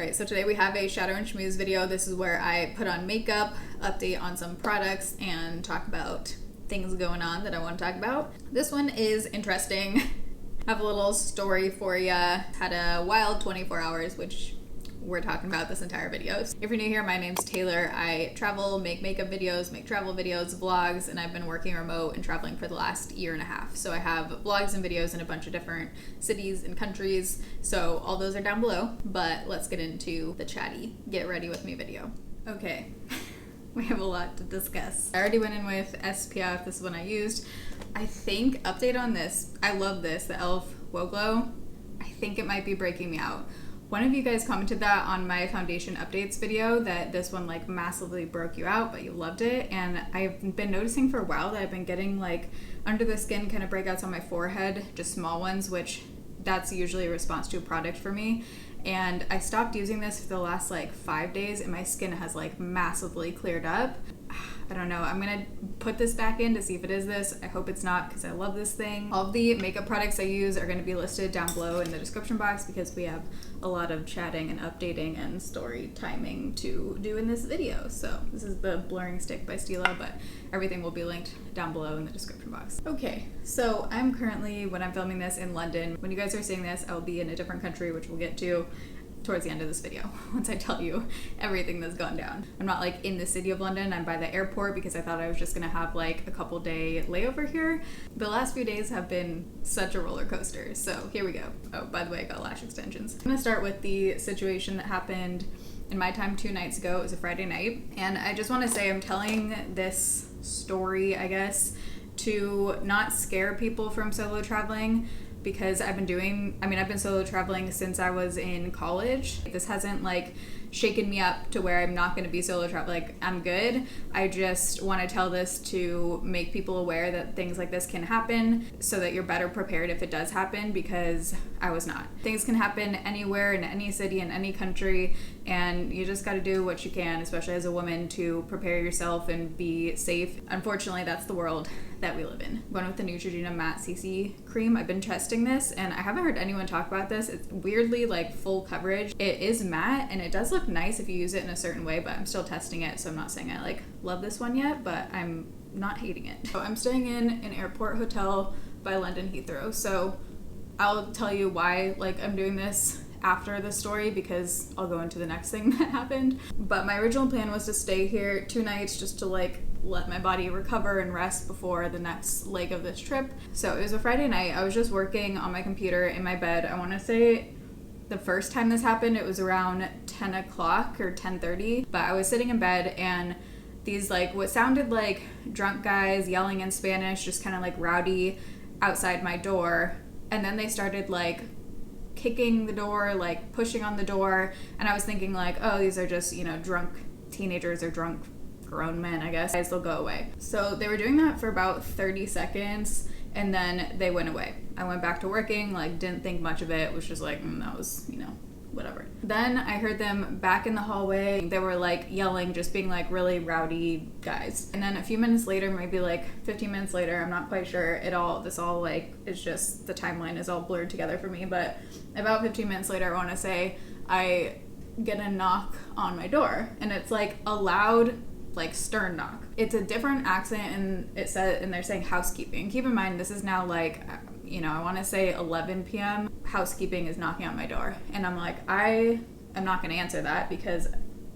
Alright, so today we have a Shadow and Schmooze video. This is where I put on makeup, update on some products, and talk about things going on that I want to talk about. This one is interesting. I have a little story for you. Had a wild 24 hours, which we're talking about this entire video. If you're new here, my name's Taylor. I travel, make makeup videos, make travel videos, vlogs, and I've been working remote and traveling for the last year and a half. So I have vlogs and videos in a bunch of different cities and countries. So all those are down below, but let's get into the chatty get ready with me video. Okay, we have a lot to discuss. I already went in with SPF. This is one I used. I think, update on this, I love this, the e.l.f. Wow Glow. I think it might be breaking me out. One of you guys commented that on my foundation updates video, that this one like massively broke you out, but you loved it. And I've been noticing for a while that I've been getting like under the skin kind of breakouts on my forehead, just small ones, which that's usually a response to a product for me. And I stopped using this for the last like 5 days and my skin has like massively cleared up. I don't know. I'm gonna put this back in to see if it is this. I hope it's not because I love this thing. All of the makeup products I use are gonna be listed down below in the description box because we have a lot of chatting and updating and story timing to do in this video. So this is the blurring stick by Stila, but everything will be linked down below in the description box. Okay, so I'm currently, when I'm filming this, in London. When you guys are seeing this, I will be in a different country, which we'll get to towards the end of this video once I tell you everything that's gone down. I'm not like in the city of London, I'm by the airport because I thought I was just gonna have like a couple day layover here. The last few days have been such a roller coaster, so here we go. Oh, by the way, I got lash extensions. I'm gonna start with the situation that happened in my time 2 nights ago. It was a Friday night, and I just want to say I'm telling this story, I guess, to not scare people from solo traveling, because I've been solo traveling since I was in college. This hasn't like shaken me up to where I'm not going to be solo traveling. Like, I'm good. I just want to tell this to make people aware that things like this can happen so that you're better prepared if it does happen, because I was not. Things can happen anywhere, in any city, in any country, and you just got to do what you can, especially as a woman, to prepare yourself and be safe. Unfortunately, that's the world that we live in. Going with the Neutrogena Matte CC cream. I've been testing this and I haven't heard anyone talk about this. It's weirdly like full coverage. It is matte and it does look nice if you use it in a certain way, but I'm still testing it, so I'm not saying I like love this one yet, but I'm not hating it. So I'm staying in an airport hotel by London Heathrow, so I'll tell you why like I'm doing this after the story, because I'll go into the next thing that happened. But my original plan was to stay here 2 nights just to like let my body recover and rest before the next leg of this trip. So it was a Friday night. I was just working on my computer in my bed. I want to say the first time this happened, it was around 10 o'clock or 10:30, but I was sitting in bed and these like what sounded like drunk guys yelling in Spanish, just kind of like rowdy, outside my door. And then they started like kicking the door, like pushing on the door, and I was thinking like, oh, these are just, you know, drunk teenagers or drunk grown men, I guess. They'll go away. So they were doing that for about 30 seconds and then they went away. I went back to working, like didn't think much of it, was just like, that was, you know, whatever. Then I heard them back in the hallway. They were like yelling, just being like really rowdy guys. And then a few minutes later, maybe like 15 minutes later, I'm not quite sure, this all like, it's just, the timeline is all blurred together for me, but about 15 minutes later, I want to say, I get a knock on my door, and it's like a loud, like stern knock. It's a different accent, and and they're saying housekeeping. Keep in mind, this is now like, you know, I want to say 11 p.m. Housekeeping is knocking on my door. And I'm like, I am not going to answer that because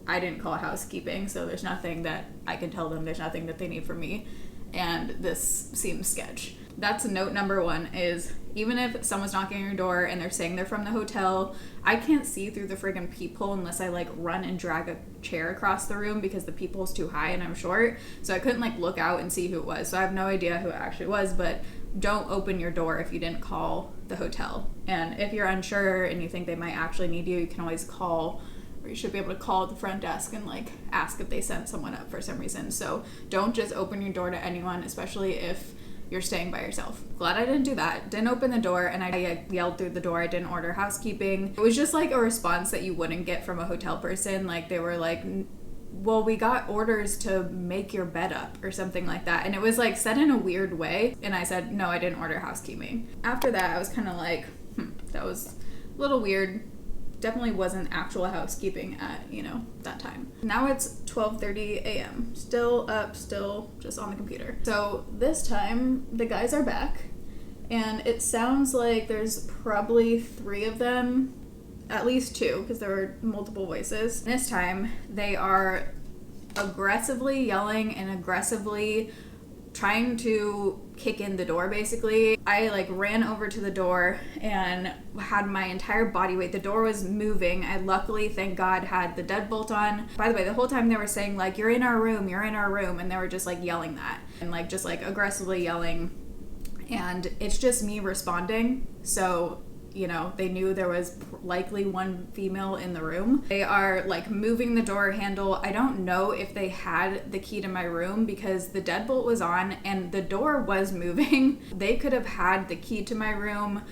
I didn't call housekeeping. So there's nothing that I can tell them. There's nothing that they need from me. And this seems sketch. That's note number 1, is even if someone's knocking on your door and they're saying they're from the hotel, I can't see through the friggin' peephole unless I like run and drag a chair across the room because the peephole's too high and I'm short. So I couldn't like look out and see who it was. So I have no idea who it actually was, but don't open your door if you didn't call the hotel. And if you're unsure and you think they might actually need you, you can always call, or you should be able to call the front desk and like ask if they sent someone up for some reason. So don't just open your door to anyone, especially if you're staying by yourself. Glad I didn't do that. Didn't open the door, and I yelled through the door. I didn't order housekeeping. It was just like a response that you wouldn't get from a hotel person. Like they were like, well, we got orders to make your bed up or something like that. And it was like said in a weird way. And I said, no, I didn't order housekeeping. After that, I was kind of like, that was a little weird. definitely wasn't actual housekeeping at, that time. Now it's 12:30 a.m. Still up, still just on the computer. So this time, the guys are back, and it sounds like there's probably 3 of them, at least 2, because there were multiple voices. This time, they are aggressively yelling and aggressively trying to kick in the door, basically. I ran over to the door and had my entire body weight. The door was moving. I luckily, thank God, had the deadbolt on. By the way, the whole time they were saying you're in our room, and they were just yelling that and just aggressively yelling, and it's just me responding. So they knew there was likely 1 female in the room. They are moving the door handle. I don't know if they had the key to my room because the deadbolt was on and the door was moving. They could have had the key to my room.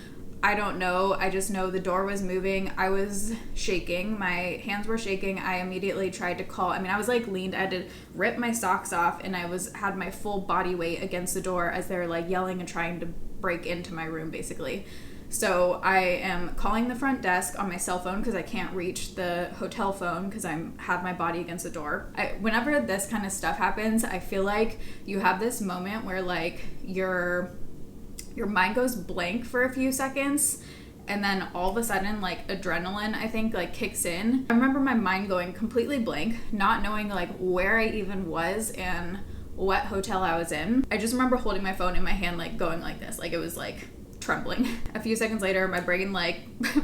I don't know. I just know the door was moving. I was shaking. My hands were shaking. I immediately tried to call. I was leaned. I had to rip my socks off, and I had my full body weight against the door as they're yelling and trying to break into my room, basically. So I am calling the front desk on my cell phone because I can't reach the hotel phone because I have my body against the door. Whenever this kind of stuff happens, I feel like you have this moment where your mind goes blank for a few seconds, and then all of a sudden adrenaline, I think, kicks in. I remember my mind going completely blank, not knowing where I even was and what hotel I was in. I just remember holding my phone in my hand going like this, it was trembling. A few seconds later, my brain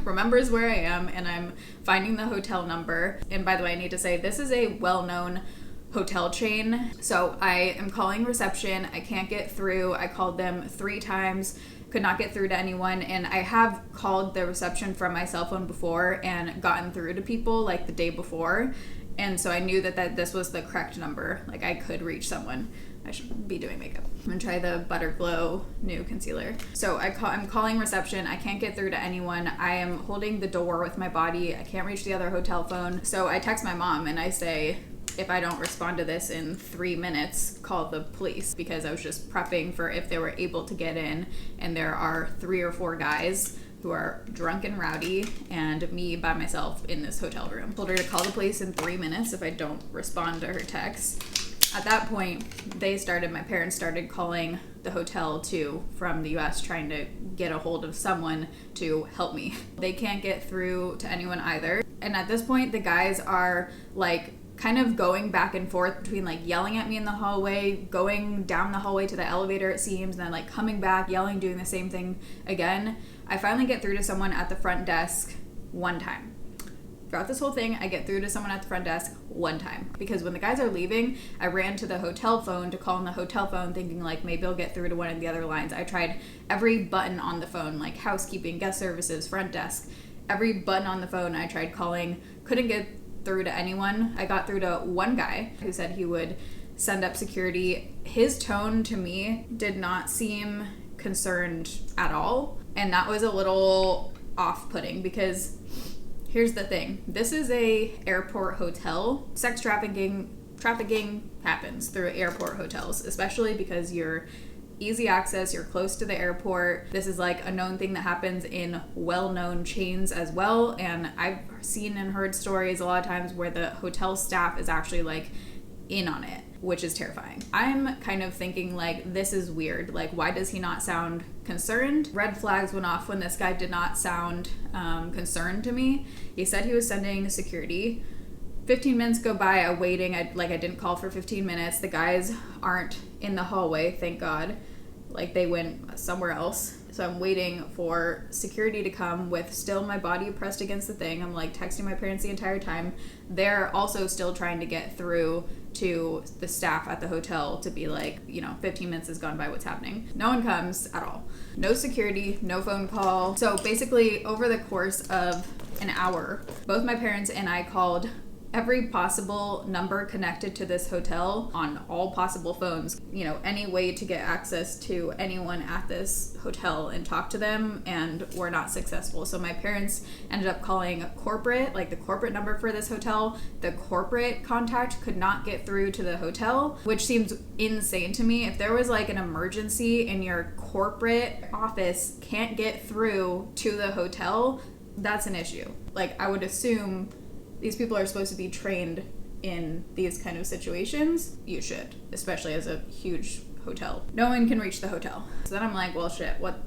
remembers where I am, and I'm finding the hotel number. And by the way, I need to say this is a well-known hotel chain. So I am calling reception. I can't get through. I called them 3 times, could not get through to anyone. And I have called the reception from my cell phone before and gotten through to people the day before. And so I knew that this was the correct number. I could reach someone. I should be doing makeup. I'm gonna try the Butter Glow new concealer. So I'm calling reception. I can't get through to anyone. I am holding the door with my body. I can't reach the other hotel phone. So I text my mom and I say, if I don't respond to this in 3 minutes, call the police, because I was just prepping for if they were able to get in, and there are 3 or 4 guys who are drunk and rowdy, and me by myself in this hotel room. Told her to call the police in 3 minutes if I don't respond to her text. At that point, my parents started calling the hotel too from the US, trying to get a hold of someone to help me. They can't get through to anyone either. And at this point, the guys are kind of going back and forth between yelling at me in the hallway, going down the hallway to the elevator, it seems, and then coming back, yelling, doing the same thing again. I finally get through to someone at the front desk 1 time. Throughout this whole thing, I get through to someone at the front desk 1 time. Because when the guys are leaving, I ran to the hotel phone to call on the hotel phone, thinking maybe I'll get through to one of the other lines. I tried every button on the phone, housekeeping, guest services, front desk. Every button on the phone I tried calling, couldn't get through to anyone. I got through to 1 guy who said he would send up security. His tone to me did not seem concerned at all. And that was a little off-putting because here's the thing. This is a airport hotel. Sex trafficking happens through airport hotels, especially because you're easy access, you're close to the airport. This is a known thing that happens in well-known chains as well. And I've seen and heard stories a lot of times where the hotel staff is actually in on it, which is terrifying. I'm kind of thinking this is weird. Why does he not sound concerned? Red flags went off when this guy did not sound concerned to me. He said he was sending security. 15 minutes go by, I'm waiting. I didn't call for 15 minutes. The guys aren't in the hallway, thank God. They went somewhere else. So I'm waiting for security to come with still my body pressed against the thing. I'm texting my parents the entire time. They're also still trying to get through to the staff at the hotel to be 15 minutes has gone by, what's happening? No one comes at all. No security, no phone call. So basically over the course of an hour, both my parents and I called every possible number connected to this hotel on all possible phones, any way to get access to anyone at this hotel and talk to them, and we're not successful. So my parents ended up calling corporate, the corporate number for this hotel. The corporate contact could not get through to the hotel, which seems insane to me. If there was an emergency and your corporate office can't get through to the hotel, that's an issue. Like, I would assume these people are supposed to be trained in these kind of situations. You should, especially as a huge hotel. No one can reach the hotel. So then I'm like, well, shit, what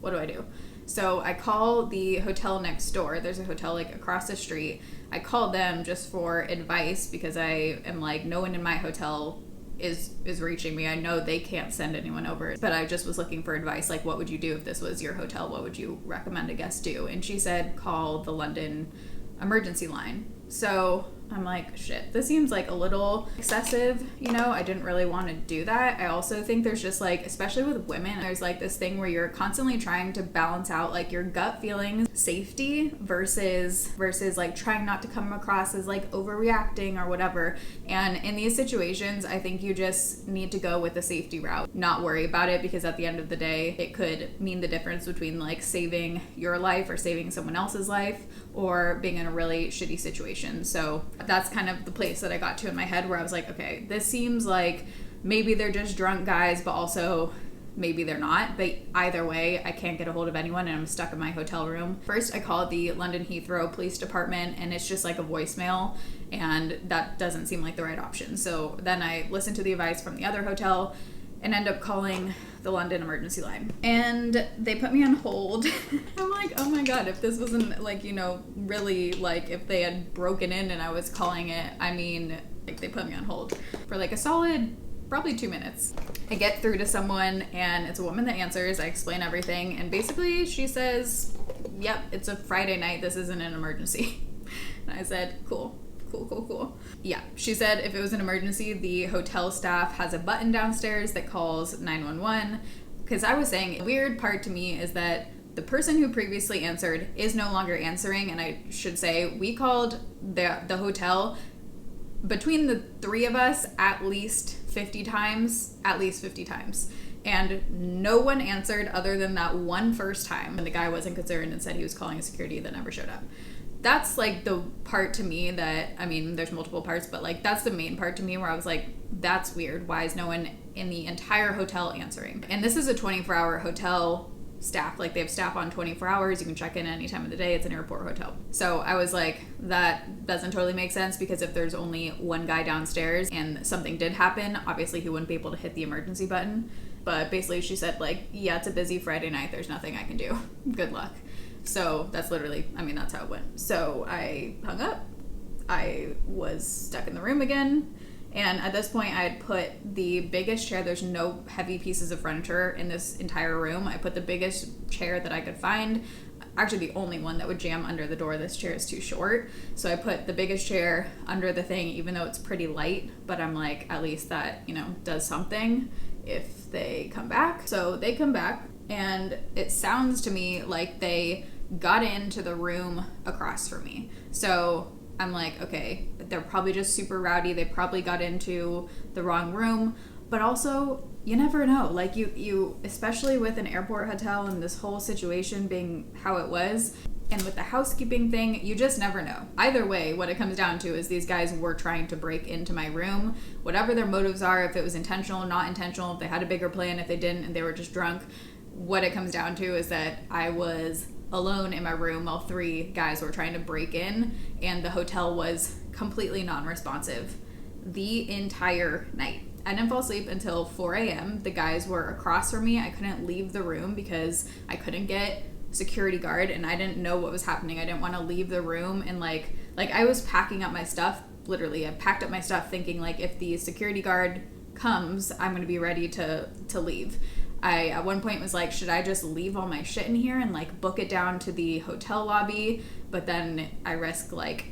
do I do? So I call the hotel next door. There's a hotel like across the street. I called them just for advice because I am like, no one in my hotel is reaching me. I know they can't send anyone over, but I just was looking for advice. Like, what would you do if this was your hotel? What would you recommend a guest do? And she said, call the London emergency line. So I'm like, shit, this seems like a little excessive, you know? I didn't really want to do that. I also think there's just like, especially with women, there's like this thing where you're constantly trying to balance out like your gut feelings, safety versus like trying not to come across as like overreacting or whatever. And in these situations, I think you just need to go with the safety route, not worry about it, because at the end of the day, it could mean the difference between like saving your life or saving someone else's life or being in a really shitty situation. So that's kind of the place that I got to in my head where I was like, okay, this seems like maybe they're just drunk guys, but also maybe they're not. But either way, I can't get a hold of anyone and I'm stuck in my hotel room. First, I called the London Heathrow Police Department and it's just like a voicemail, and that doesn't seem like the right option. So then I listened to the advice from the other hotel and end up calling the London emergency line. And they put me on hold. I'm like, oh my God, if this wasn't like, you know, really like if they had broken in and I was calling it, I mean, like they put me on hold for like a solid, probably 2 minutes. I get through to someone and it's a woman that answers. I explain everything and basically she says, yep, it's a Friday night. This isn't an emergency. And I said, cool. Yeah, she said if it was an emergency, the hotel staff has a button downstairs that calls 911. Because I was saying, the weird part to me is that the person who previously answered is no longer answering. And I should say, we called the hotel, between the three of us, at least 50 times. And no one answered other than that one first time. And the guy wasn't concerned and said he was calling security that never showed up. That's like the part to me that, I mean, there's multiple parts, but like that's the main part to me where I was like, that's weird. Why is no one in the entire hotel answering? And this is a 24-hour hotel staff. Like they have staff on 24 hours. You can check in any time of the day. It's an airport hotel. So I was like, that doesn't totally make sense, because if there's only one guy downstairs and something did happen, obviously he wouldn't be able to hit the emergency button. But basically she said like, yeah, it's a busy Friday night. There's nothing I can do. Good luck. So that's literally, I mean, that's how it went. So I hung up. I was stuck in the room again. And at this point, I had put the biggest chair. There's no heavy pieces of furniture in this entire room. I put the biggest chair that I could find. Actually, the only one that would jam under the door. This chair is too short. So I put the biggest chair under the thing, even though it's pretty light. But I'm like, at least that, you know, does something if they come back. So they come back. And it sounds to me like they got into the room across from me. So I'm like, okay, they're probably just super rowdy. They probably got into the wrong room. But also, you never know. Like you especially with an airport hotel and this whole situation being how it was, and with the housekeeping thing, you just never know. Either way, what it comes down to is these guys were trying to break into my room. Whatever their motives are, if it was intentional, not intentional, if they had a bigger plan, if they didn't, and they were just drunk, what it comes down to is that I was alone in my room while three guys were trying to break in, and the hotel was completely non-responsive the entire night. I didn't fall asleep until 4 a.m. The guys were across from me. I couldn't leave the room because I couldn't get security guard, and I didn't know what was happening. I didn't want to leave the room, and like I was packing up my stuff. Literally, I packed up my stuff thinking like if the security guard comes, I'm going to be ready to leave. I at one point was like, should I just leave all my shit in here and like book it down to the hotel lobby? But then I risk like,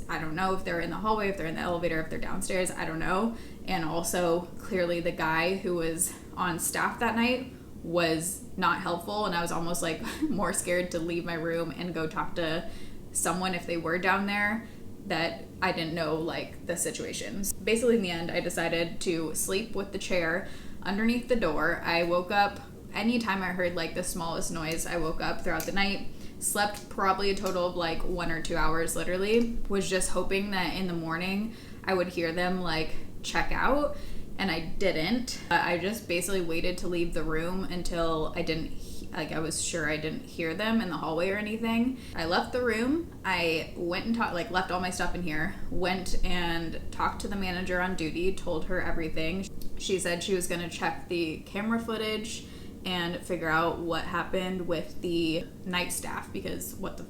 I don't know if they're in the hallway, if they're in the elevator, if they're downstairs, I don't know. And also clearly the guy who was on staff that night was not helpful, and I was almost like more scared to leave my room and go talk to someone if they were down there that I didn't know like the situations. Basically in the end, I decided to sleep with the chair underneath the door. I woke up anytime I heard like the smallest noise. I woke up throughout the night, slept probably a total of like 1 or 2 hours, literally. Was just hoping that in the morning I would hear them like check out, and I didn't. I just basically waited to leave the room until I didn't Like, I was sure I didn't hear them in the hallway or anything. I left the room. I went and left all my stuff in here, went and talked to the manager on duty, told her everything. She said she was going to check the camera footage and figure out what happened with the night staff, because what the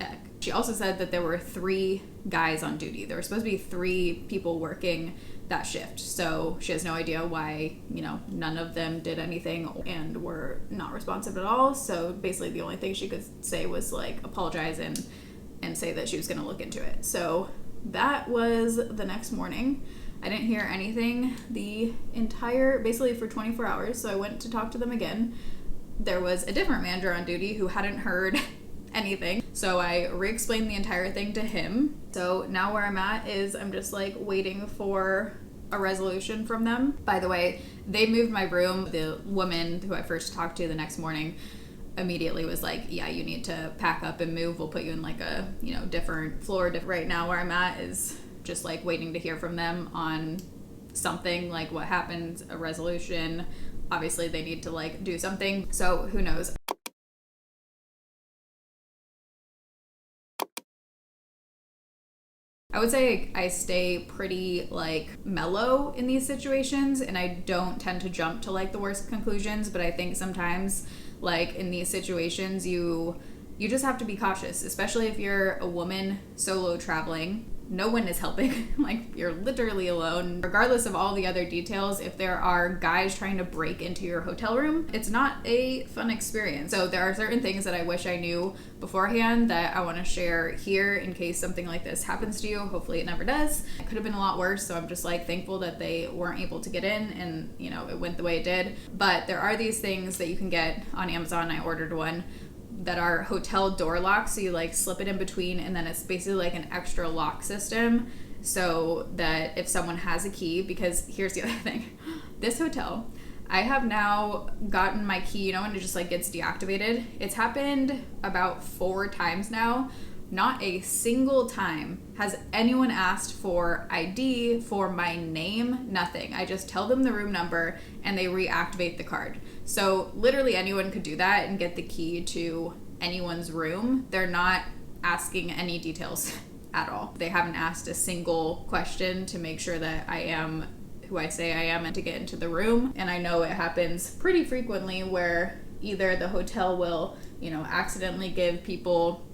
heck. She also said that there were 3 guys on duty. There were supposed to be 3 people working that shift. So she has no idea why, none of them did anything and were not responsive at all. So basically the only thing she could say was like apologize and say that she was going to look into it. So that was the next morning. I didn't hear anything basically for 24 hours. So I went to talk to them again. There was a different manager on duty who hadn't heard anything. So I re-explained the entire thing to him. So now where I'm at is I'm just like waiting for a resolution from them. By the way, they moved my room. The woman who I first talked to the next morning immediately was like, yeah, you need to pack up and move. We'll put you in like a, different floor. Right now where I'm at is just like waiting to hear from them on something, like what happened, a resolution. Obviously they need to like do something. So who knows? I would say I stay pretty like mellow in these situations, and I don't tend to jump to like the worst conclusions, but I think sometimes like in these situations you just have to be cautious, especially if you're a woman solo traveling. No one is helping. Like, you're literally alone. Regardless of all the other details, if there are guys trying to break into your hotel room, it's not a fun experience. So there are certain things that I wish I knew beforehand that I want to share here in case something like this happens to you. Hopefully it never does. It could have been a lot worse, so I'm just like thankful that they weren't able to get in and, it went the way it did. But there are these things that you can get on Amazon. I ordered one that are hotel door locks, so you like slip it in between, and then it's basically like an extra lock system so that if someone has a key, because here's the other thing, this hotel, I have now gotten my key, when it just like gets deactivated. It's happened about 4 times now. Not a single time has anyone asked for ID, for my name, nothing. I just tell them the room number and they reactivate the card. So literally anyone could do that and get the key to anyone's room. They're not asking any details at all. They haven't asked a single question to make sure that I am who I say I am and to get into the room. And I know it happens pretty frequently where either the hotel will, accidentally give people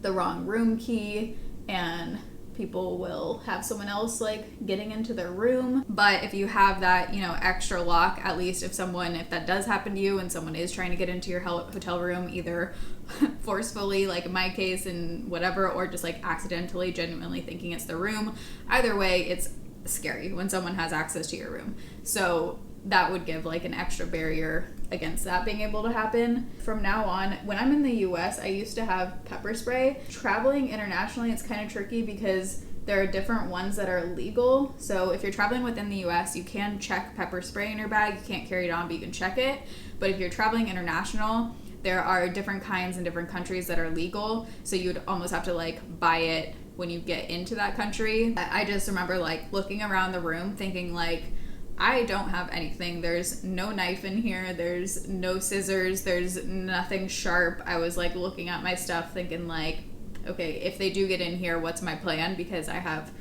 the wrong room key and people will have someone else like getting into their room. But if you have that, extra lock, at least if that does happen to you and someone is trying to get into your hotel room, either forcefully, like in my case and whatever, or just like accidentally, genuinely thinking it's their room, either way, it's scary when someone has access to your room. So that would give like an extra barrier against that being able to happen. From now on, when I'm in the US, I used to have pepper spray. Traveling internationally, it's kind of tricky because there are different ones that are legal. So if you're traveling within the US, you can check pepper spray in your bag. You can't carry it on, but you can check it. But if you're traveling international, there are different kinds in different countries that are legal. So you would almost have to like buy it when you get into that country. I just remember like looking around the room thinking like, I don't have anything. There's no knife in here. There's no scissors. There's nothing sharp. I was like looking at my stuff thinking like, okay, if they do get in here, what's my plan? Because I have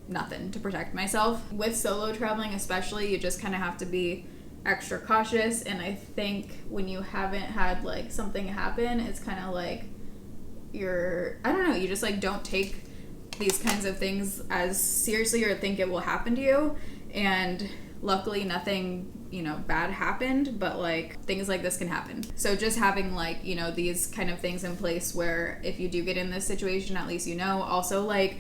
nothing to protect myself. With solo traveling especially, you just kind of have to be extra cautious. And I think when you haven't had like something happen, it's kind of like you just like don't take these kinds of things as seriously or think it will happen to you. And luckily nothing, bad happened, but like things like this can happen. So just having like, these kind of things in place where if you do get in this situation, at least also like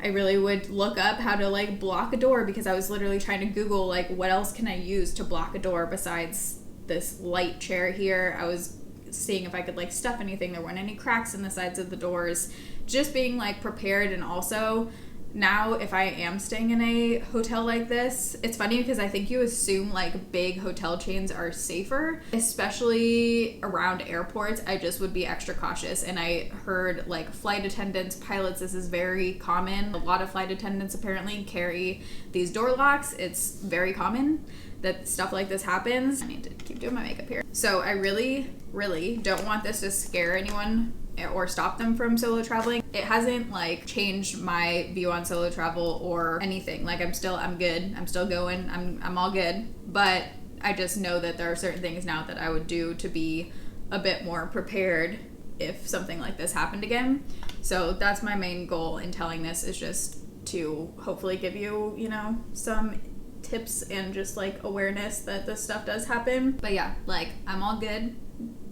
I really would look up how to like block a door, because I was literally trying to Google like what else can I use to block a door besides this light chair here. I was seeing if I could like stuff anything. There weren't any cracks in the sides of the doors. Just being like prepared. And also now if I am staying in a hotel like this, it's funny because I think you assume like big hotel chains are safer, especially around airports. I just would be extra cautious. And I heard like flight attendants, pilots, this is very common. A lot of flight attendants apparently carry these door locks. It's very common. that stuff like this happens. I need to keep doing my makeup here. So I really, really don't want this to scare anyone or stop them from solo traveling. It hasn't like changed my view on solo travel or anything. Like I'm good. I'm still going. I'm all good. But I just know that there are certain things now that I would do to be a bit more prepared if something like this happened again. So that's my main goal in telling this, is just to hopefully give you, you know, some tips and just like awareness that this stuff does happen. But yeah, like I'm all good.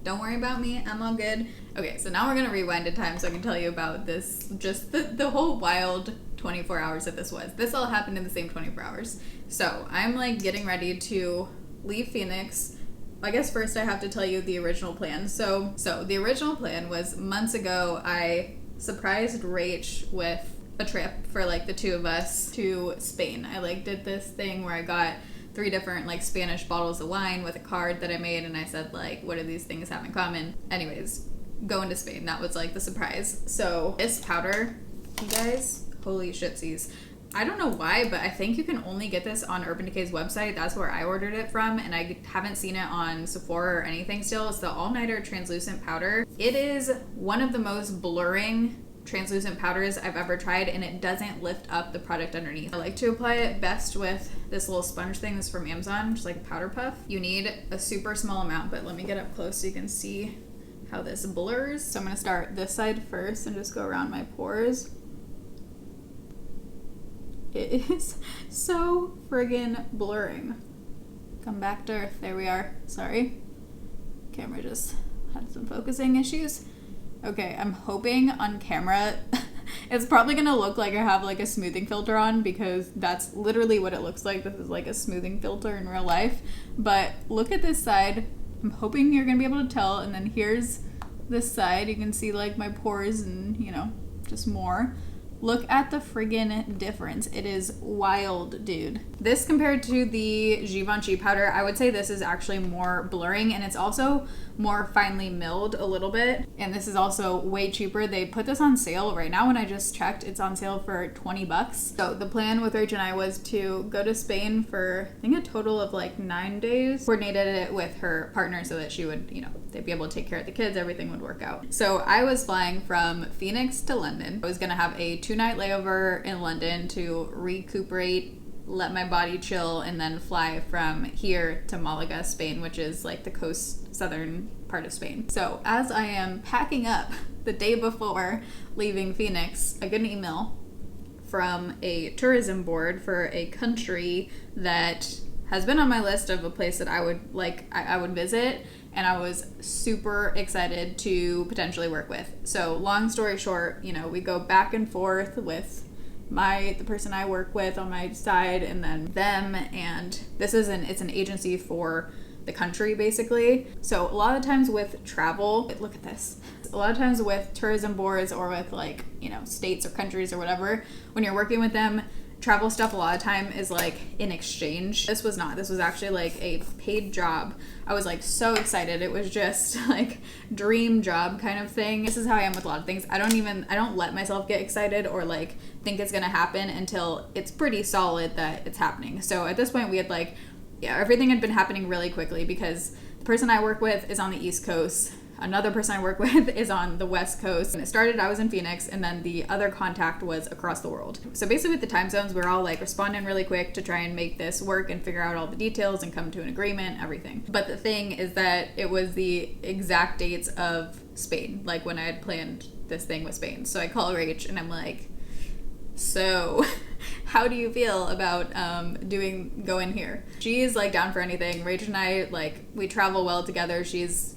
Don't worry about me. I'm all good. Okay, so now we're gonna rewind to time so I can tell you about this, just the whole wild 24 hours that this was. This all happened in the same 24 hours. So I'm like getting ready to leave Phoenix. I guess first I have to tell you the original plan. So the original plan was months ago, I surprised Rach with a trip for like the two of us to Spain. I like did this thing where I got 3 different like Spanish bottles of wine with a card that I made, and I said like, what do these things have in common? Anyways, going to Spain, that was like the surprise. So this powder, you guys, holy shitsies. I don't know why, but I think you can only get this on Urban Decay's website. That's where I ordered it from, and I haven't seen it on Sephora or anything still. It's the All Nighter Translucent Powder. It is one of the most blurring translucent powders I've ever tried, and it doesn't lift up the product underneath. I like to apply it best with this little sponge thing that's from Amazon, just like a powder puff. You need a super small amount, but let me get up close so you can see how this blurs. So I'm gonna start this side first and just go around my pores. It is so friggin' blurring. Come back to earth. There we are. Sorry. Camera just had some focusing issues. Okay, I'm hoping on camera it's probably gonna look like I have like a smoothing filter on, because that's literally what it looks like. This is like a smoothing filter in real life. But look at this side. I'm hoping you're gonna be able to tell. And then here's this side. You can see like my pores and, you know, just more. Look at the friggin' difference. It is wild, dude. This compared to the Givenchy powder, I would say this is actually more blurring, and it's also more finely milled a little bit. And this is also way cheaper. They put this on sale right now. When I just checked, it's on sale for $20. So the plan with Rach and I was to go to Spain for, I think, a total of like 9 days. Coordinated it with her partner so that she would, you know, they'd be able to take care of the kids, everything would work out. So I was flying from Phoenix to London. I was gonna have a 2-night layover in London to recuperate, let my body chill, and then fly from here to Malaga, Spain, which is like the southern part of Spain. So as I am packing up the day before leaving Phoenix, I get an email from a tourism board for a country that has been on my list of a place that I would visit, and I was super excited to potentially work with. So long story short, you know, we go back and forth with the person I work with on my side and then them, and it's an agency for the country basically. So a lot of times with travel, look at this. A lot of times with tourism boards or with like, you know, states or countries or whatever, when you're working with them, travel stuff a lot of time is like in exchange. This was not. This was actually like a paid job. I was like so excited. It was just like dream job kind of thing. This is how I am with a lot of things. I don't let myself get excited or like think it's gonna happen until it's pretty solid that it's happening. So at this point we had like, yeah, everything had been happening really quickly because the person I work with is on the East Coast. Another person I work with is on the West Coast. When it started, I was in Phoenix, and then the other contact was across the world. So basically with the time zones, we're all like responding really quick to try and make this work and figure out all the details and come to an agreement, everything. But the thing is that it was the exact dates of Spain, like when I had planned this thing with Spain. So I call Rach and I'm like, so how do you feel about going here? She's like down for anything. Rach and I, like, we travel well together. She's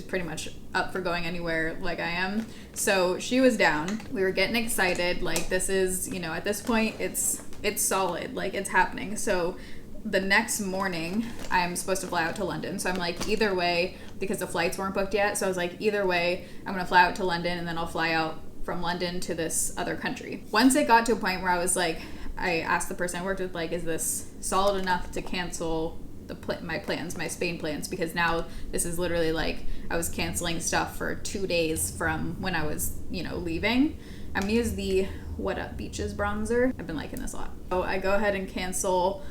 pretty much up for going anywhere like I am. So she was down. We were getting excited. Like, this is, you know, at this point it's solid, like it's happening. So the next morning I'm supposed to fly out to London. So I'm like, either way, because the flights weren't booked yet. So I was like, either way, I'm gonna fly out to London and then I'll fly out from London to this other country. Once it got to a point where I was like, I asked the person I worked with, like, is this solid enough to cancel my plans, my Spain plans? Because now this is literally like I was canceling stuff for 2 days from when I was, you know, leaving. I'm gonna use the What Up Beaches bronzer. I've been liking this a lot. So I go ahead and cancel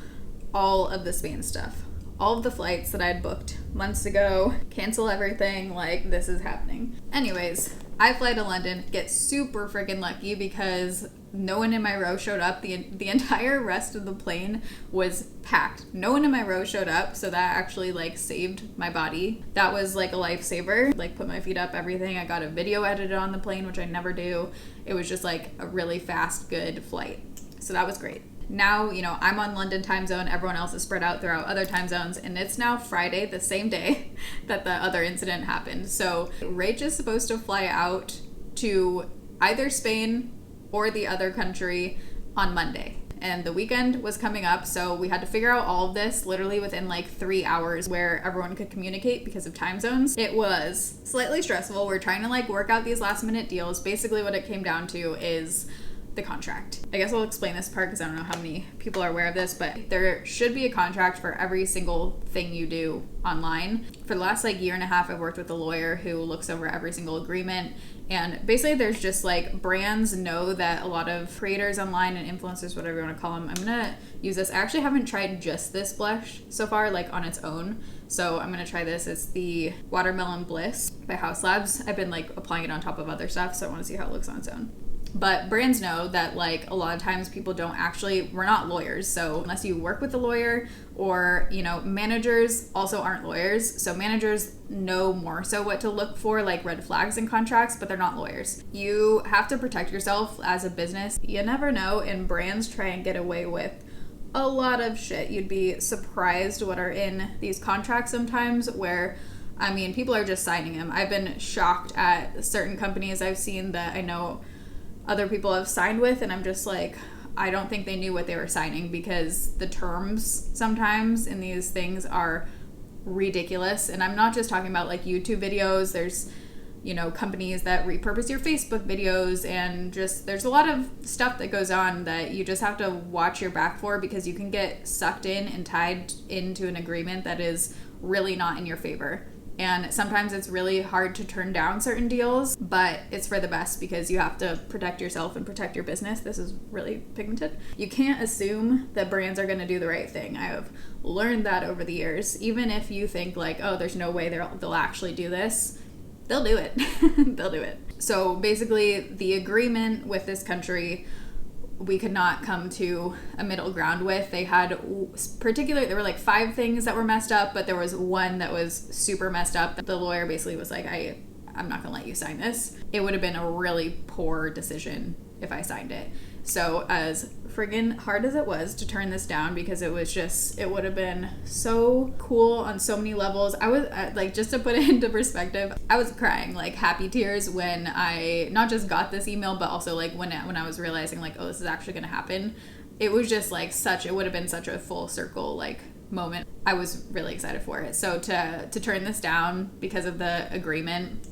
all of the Spain stuff. All of the flights that I had booked months ago, cancel everything, like this is happening. Anyways, I fly to London, get super freaking lucky because no one in my row showed up. The entire rest of the plane was packed. No one in my row showed up, so that actually like saved my body. That was like a lifesaver. Like put my feet up, everything. I got a video edited on the plane, which I never do. It was just like a really fast, good flight. So that was great. Now, you know, I'm on London time zone. Everyone else is spread out throughout other time zones. And it's now Friday, the same day that the other incident happened. So Rach is supposed to fly out to either Spain or the other country on Monday. And the weekend was coming up, so we had to figure out all of this literally within like 3 hours where everyone could communicate because of time zones. It was slightly stressful. We're trying to like work out these last minute deals. Basically what it came down to is the contract. I guess I'll explain this part because I don't know how many people are aware of this, but there should be a contract for every single thing you do online. For the last like year and a half, I've worked with a lawyer who looks over every single agreement. And basically there's just like brands know that a lot of creators online and influencers, whatever you want to call them, I'm gonna use this. I actually haven't tried just this blush so far, like on its own. So I'm gonna try this. It's the Watermelon Bliss by Haus Labs. I've been like applying it on top of other stuff, so I want to see how it looks on its own. But brands know that like a lot of times people don't actually, we're not lawyers. So unless you work with a lawyer or, you know, managers also aren't lawyers. So managers know more so what to look for, like red flags in contracts, but they're not lawyers. You have to protect yourself as a business. You never know, and brands try and get away with a lot of shit. You'd be surprised what are in these contracts sometimes where, I mean, people are just signing them. I've been shocked at certain companies I've seen that I know other people have signed with, and I'm just like, I don't think they knew what they were signing because the terms sometimes in these things are ridiculous. And I'm not just talking about like YouTube videos. There's, you know, companies that repurpose your Facebook videos, and just there's a lot of stuff that goes on that you just have to watch your back for because you can get sucked in and tied into an agreement that is really not in your favor. And sometimes it's really hard to turn down certain deals, but it's for the best because you have to protect yourself and protect your business. This is really pigmented. You can't assume that brands are going to do the right thing. I have learned that over the years. Even if you think like, oh, there's no way they'll actually do this, they'll do it. They'll do it. So basically the agreement with this country, we could not come to a middle ground with. They had there were like 5 things that were messed up, but there was one that was super messed up. The lawyer basically was like, I'm not gonna let you sign this. It would have been a really poor decision if I signed it. So as friggin' hard as it was to turn this down, because it would have been so cool on so many levels. I was like, just to put it into perspective, I was crying like happy tears when I not just got this email, but also like when I was realizing like, oh, this is actually gonna happen. It was just like it would have been such a full circle like moment. I was really excited for it. So to turn this down because of the agreement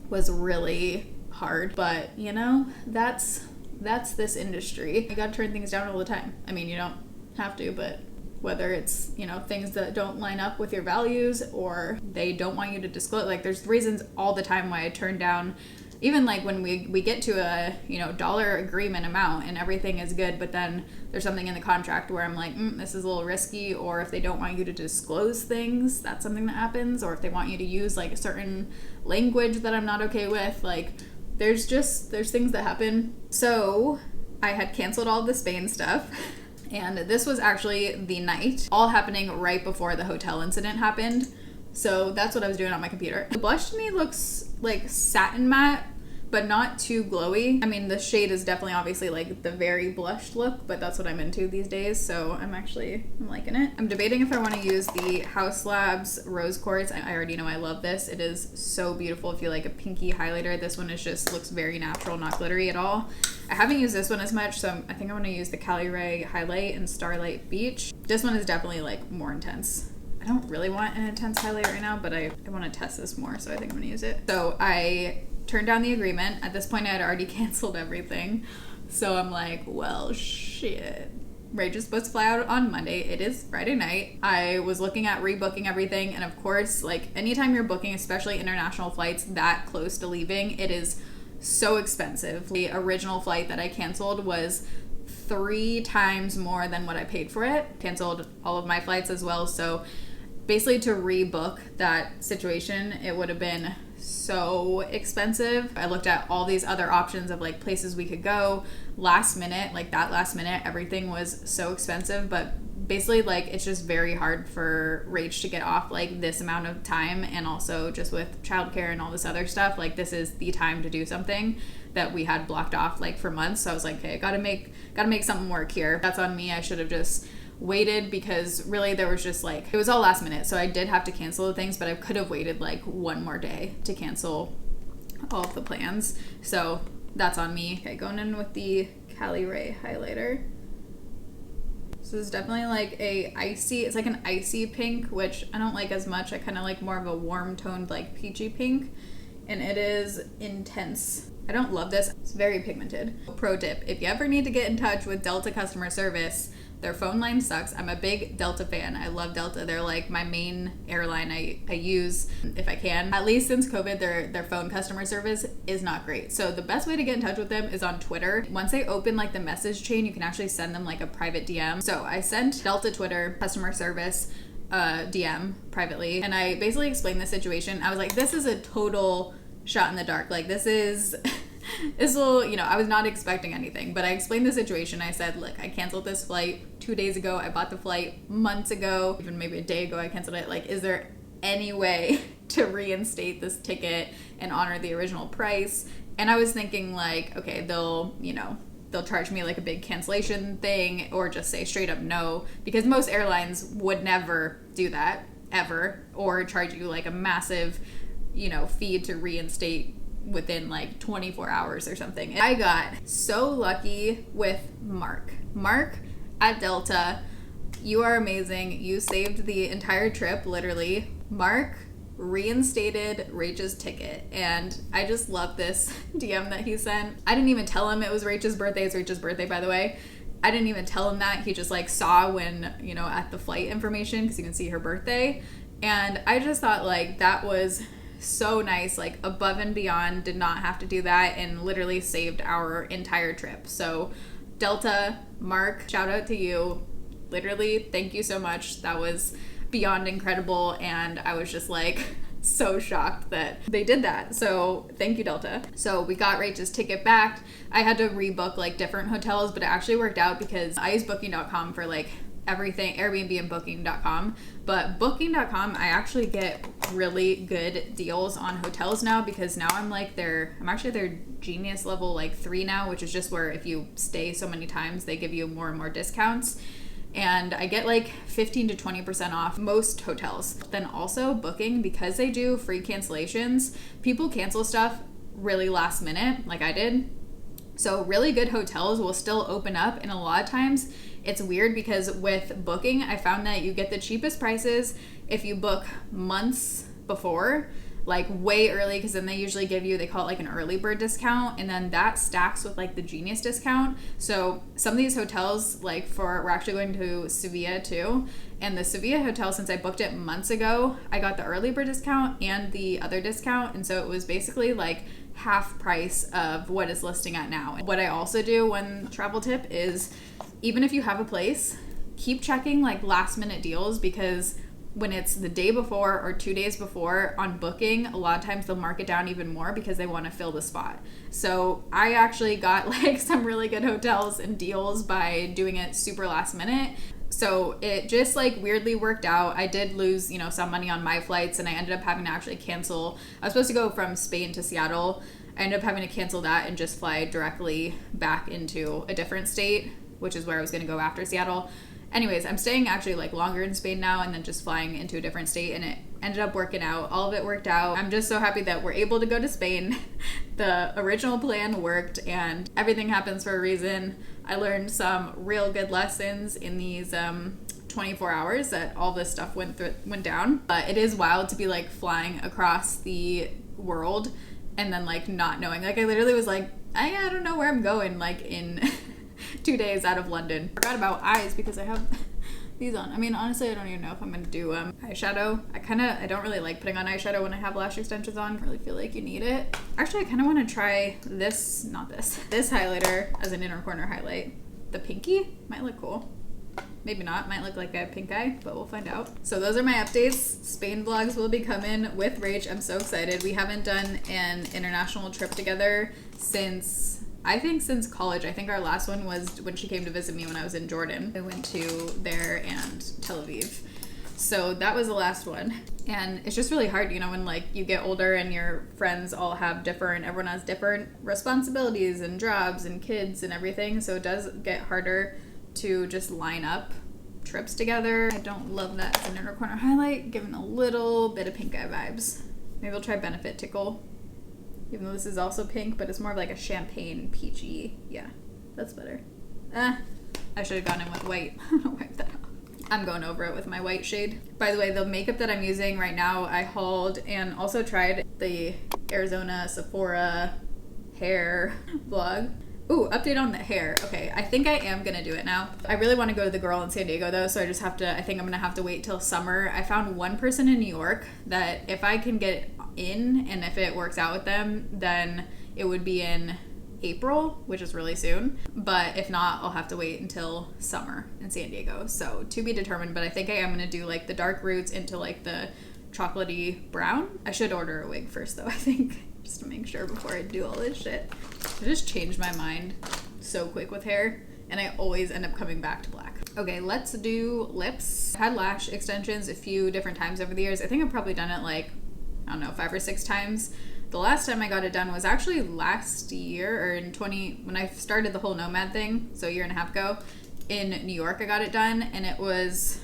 was really hard, but you know, that's this industry. You gotta turn things down all the time. I mean, you don't have to, but whether it's, you know, things that don't line up with your values or they don't want you to disclose, like there's reasons all the time why I turn down, even like when we get to a, you know, dollar agreement amount and everything is good, but then there's something in the contract where I'm like, this is a little risky, or if they don't want you to disclose things, that's something that happens, or if they want you to use like a certain language that I'm not okay with, like there's things that happen. So I had canceled all the Spain stuff, and this was actually the night, all happening right before the hotel incident happened. So that's what I was doing on my computer. The blush to me looks like satin matte, but not too glowy. I mean, the shade is definitely obviously like the very blushed look, but that's what I'm into these days, so I'm liking it. I'm debating if I want to use the Haus Labs Rose Quartz. I already know I love this. It is so beautiful. If you like a pinky highlighter, this one looks very natural, not glittery at all. I haven't used this one as much, so I think I want to use the Cali Ray Highlight in Starlight Beach. This one is definitely like more intense. I don't really want an intense highlight right now, but I want to test this more, so I think I'm going to use it. So I turned down the agreement. At this point, I had already canceled everything. So I'm like, well, shit. Rach is supposed to fly out on Monday. It is Friday night. I was looking at rebooking everything, and of course, like anytime you're booking, especially international flights that close to leaving, it is so expensive. The original flight that I canceled was 3 times more than what I paid for it. Canceled all of my flights as well. So basically to rebook that situation, it would have been so expensive. I looked at all these other options of like places we could go last minute, like that last minute, everything was so expensive. But basically like it's just very hard for Rach to get off like this amount of time, and also just with childcare and all this other stuff, like this is the time to do something that we had blocked off like for months. So I was like, okay, gotta make something work here. That's on me. I should have just waited, because really there was just like, it was all last minute, so I did have to cancel the things, but I could have waited like one more day to cancel all of the plans. So that's on me. Okay, going in with the Cali Ray highlighter. So this is definitely like it's like an icy pink, which I don't like as much. I kind of like more of a warm toned like peachy pink, and it is intense. I don't love this. It's very pigmented. Pro tip, if you ever need to get in touch with Delta customer service, their phone line sucks. I'm a big Delta fan. I love Delta. They're like my main airline I use if I can. At least since COVID, their phone customer service is not great. So the best way to get in touch with them is on Twitter. Once they open like the message chain, you can actually send them like a private DM. So I sent Delta Twitter customer service DM privately, and I basically explained the situation. I was like, this is a total shot in the dark. Like this will, I was not expecting anything, but I explained the situation. I said, look, I canceled this flight 2 days ago. I bought the flight months ago, even maybe a day ago I canceled it. Like, is there any way to reinstate this ticket and honor the original price? And I was thinking like, okay, they'll charge me like a big cancellation thing, or just say straight up no, because most airlines would never do that ever, or charge you like a massive, fee to reinstate within like 24 hours or something. And I got so lucky with Mark at Delta. You are amazing. You saved the entire trip, literally. Mark reinstated Rachel's ticket, and I just love this DM that he sent. I didn't even tell him it was Rachel's birthday. It's Rachel's birthday, by the way. I didn't even tell him that. He just like saw when, at the flight information, because you can see her birthday. And I just thought like that was so nice, like above and beyond. Did not have to do that, and literally saved our entire trip. So Delta, Mark, shout out to you. Literally, thank you so much. That was beyond incredible, and I was just like so shocked that they did that. So thank you, Delta. So we got Rachel's ticket back. I had to rebook like different hotels, but it actually worked out because I use booking.com for like everything, Airbnb and booking.com, but booking.com I actually get really good deals on hotels now, because now I'm actually their Genius level like 3 now, which is just where if you stay so many times they give you more and more discounts, and I get like 15 to 20% off most hotels. Then also Booking, because they do free cancellations, people cancel stuff really last minute like I did. So really good hotels will still open up, and a lot of times it's weird because with Booking, I found that you get the cheapest prices if you book months before, like way early, because then they usually give you, they call it like an early bird discount, and then that stacks with like the Genius discount. So some of these hotels, like we're actually going to Sevilla too, and the Sevilla hotel, since I booked it months ago, I got the early bird discount and the other discount, and so it was basically like half price of what is listing at now. What I also do, when travel tip, is even if you have a place, keep checking like last minute deals, because when it's the day before or 2 days before on Booking, a lot of times they'll mark it down even more because they want to fill the spot. So I actually got like some really good hotels and deals by doing it super last minute. So it just like weirdly worked out. I did lose, some money on my flights, and I ended up having to actually cancel. I was supposed to go from Spain to Seattle. I ended up having to cancel that and just fly directly back into a different state, which is where I was going to go after Seattle. Anyways, I'm staying actually like longer in Spain now, and then just flying into a different state, and it ended up working out. All of it worked out. I'm just so happy that we're able to go to Spain. The original plan worked, and everything happens for a reason. I learned some real good lessons in these 24 hours that all this stuff went down. But it is wild to be like flying across the world and then like not knowing. Like I literally was like, I don't know where I'm going, like in 2 days out of London. Forgot about eyes because I have these on. I mean, honestly, I don't even know if I'm gonna do eyeshadow. I don't really like putting on eyeshadow when I have lash extensions on. I really feel like you need it. Actually, I kind of want to try this highlighter as an inner corner highlight. the pinky. Might look cool. Maybe not. Might look like I have pink eye, but we'll find out. So those are my updates. Spain vlogs will be coming with Rach. I'm so excited. We haven't done an international trip together since college. I think our last one was when she came to visit me when I was in Jordan. I went to there and Tel Aviv. So that was the last one. And it's just really hard, you know, when like you get older and your friends all have everyone has different responsibilities and jobs and kids and everything. So it does get harder to just line up trips together. I don't love that as an inner corner highlight, giving a little bit of pink eye vibes. Maybe I'll try Benefit Tickle, even though this is also pink, but it's more of like a champagne peachy. Yeah, that's better. I should have gone in with white. Wipe that off. I'm going over it with my white shade. By the way, the makeup that I'm using right now, I hauled and also tried the Arizona Sephora hair vlog. Ooh, update on the hair. Okay, I think I am gonna do it now. I really wanna go to the girl in San Diego though, so I think I'm gonna have to wait till summer. I found one person in New York that if I can get in and if it works out with them, then it would be in April, which is really soon. But if not, I'll have to wait until summer in San Diego. So to be determined, but I think I am gonna do like the dark roots into like the chocolatey brown. I should order a wig first though, I think, just to make sure before I do all this shit. I just changed my mind so quick with hair and I always end up coming back to black. Okay, let's do lips. I've had lash extensions a few different times over the years. I think I've probably done it like, I don't know, 5 or 6 times. The last time I got it done was actually last year, or when I started the whole Nomad thing, so a year and a half ago, in New York I got it done, and it was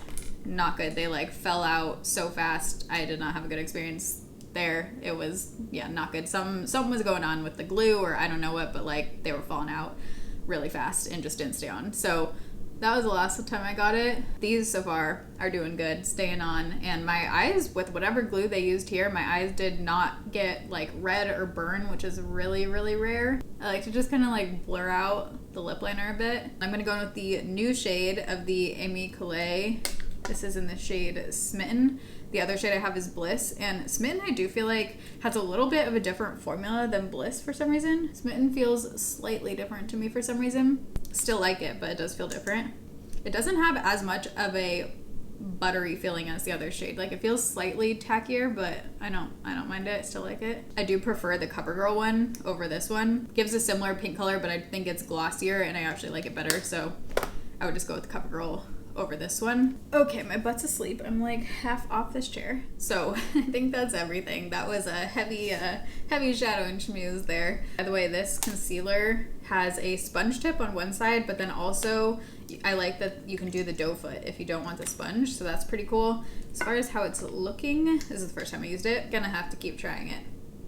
not good. They like fell out so fast. I did not have a good experience there. It was, yeah, not good. Something was going on with the glue, or I don't know what, but like they were falling out really fast and just didn't stay on. So that was the last time I got it. These so far are doing good, staying on. And my eyes, with whatever glue they used here, my eyes did not get like red or burn, which is really, really rare. I like to just kind of like blur out the lip liner a bit. I'm gonna go in with the new shade of the Amy Collet. This is in the shade Smitten. The other shade I have is Bliss, and Smitten I do feel like has a little bit of a different formula than Bliss for some reason. Smitten feels slightly different to me for some reason. Still like it, but it does feel different. It doesn't have as much of a buttery feeling as the other shade. Like it feels slightly tackier, but I don't mind it. I still like it. I do prefer the CoverGirl one over this one. Gives a similar pink color, but I think it's glossier and I actually like it better, so I would just go with the CoverGirl over this one. Okay, my butt's asleep. I'm like half off this chair. So I think that's everything. That was a heavy shadow and schmooze there. By the way, this concealer has a sponge tip on one side, but then also I like that you can do the doe foot if you don't want the sponge, so that's pretty cool. As far as how it's looking, this is the first time I used it. Gonna have to keep trying it.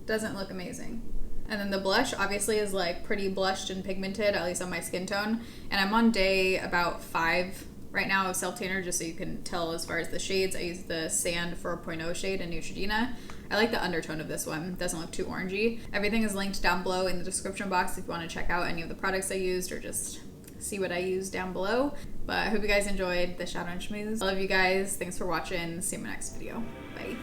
Doesn't look amazing. And then the blush obviously is like pretty blushed and pigmented, at least on my skin tone. And I'm on day about 5 right now of self tanner, just so you can tell as far as the shades. I use the Sand 4.0 shade in Neutrogena. I like the undertone of this one. It doesn't look too orangey. Everything is linked down below in the description box if you want to check out any of the products I used or just see what I use down below. But I hope you guys enjoyed the shadow and schmooze. I love you guys. Thanks for watching. See you in my next video. Bye.